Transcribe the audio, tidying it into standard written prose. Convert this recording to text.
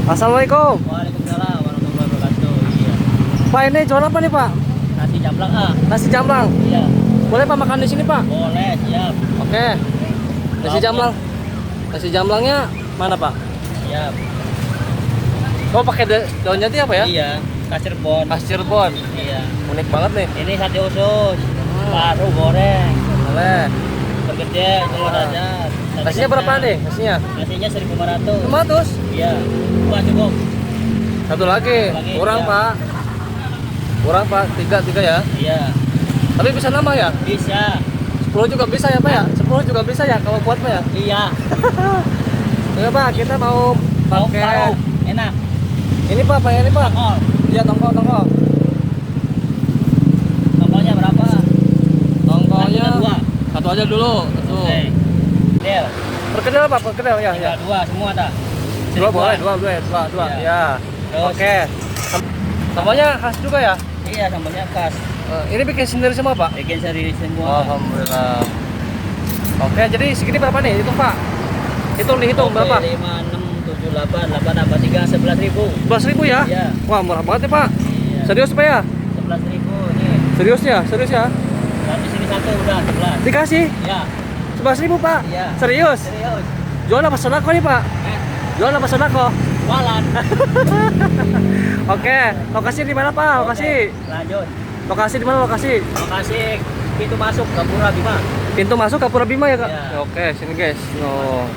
Assalamualaikum. Waalaikumsalam warahmatullahi wabarakatuh. Iya. Pak, ini jual apa nih Pak? Nasi jamblang ah. Nasi jamblang. Iya. Boleh Pak makan di sini Pak? Boleh, siap. Oke. Nasi jamblang. Nasi jamblangnya mana Pak? Siap. Oh pakai daun jati apa ya? Iya. Kasir bon. Khas Cirebon. Iya. Unik banget nih. Ini sate usus. Paru goreng. Boleh. Bergede telur Ah. dadar. Sate Nasinya berapa kentang. nih? Nasinya? Nasinya 1.500. 500. Iya. Dua cukup. Satu lagi. Lagi, Kurang iya. Pak. Kurang Pak. Tiga ya. Iya. Tapi bisa nambah ya? Bisa. 10 juga bisa ya Pak ya? 10 juga bisa ya kalau kuat Pak ya? Iya. Oke Pak, kita mau Tahu pakai enak. ini Pak, apa ini Pak? Tongkol. Iya tongkol. Tongkolnya berapa? Tongkolnya Dua. satu aja dulu. Tuh. Oke. Del. Perkedel Pak, perkedel ya. Tinggal Ya. dua semua dah. Dua boleh, dua. Iya. Ya. Terus? Oke. Sambalnya khas juga ya? Iya, sambalnya khas. Ini bikin sendiri semua Pak? Bikin sendiri semua. Alhamdulillah. Oke, jadi segini berapa nih? Itu Pak. Dihitung berapa? 5, 6, 7, 8, 8 tambah 3, 11.000. 11.000 ya? Iya. Wah, murah banget ya Pak. Iya. Serius Pak ya? 11.000 nih. Serius ya? Dan di sini satu udah 11. Dikasih Ya. 11.000 Pak? Iya. Serius? Serius. Jual apa sodako nih Pak? Jual apa sodako? Walan. Oke, lokasi di mana Pak? Oke, lanjut. Lokasi di mana lokasi? Makasih. Pintu masuk Gapura Bima. Pintu masuk Gapura Bima ya Kak? Iya. Oke, sini guys. Oh.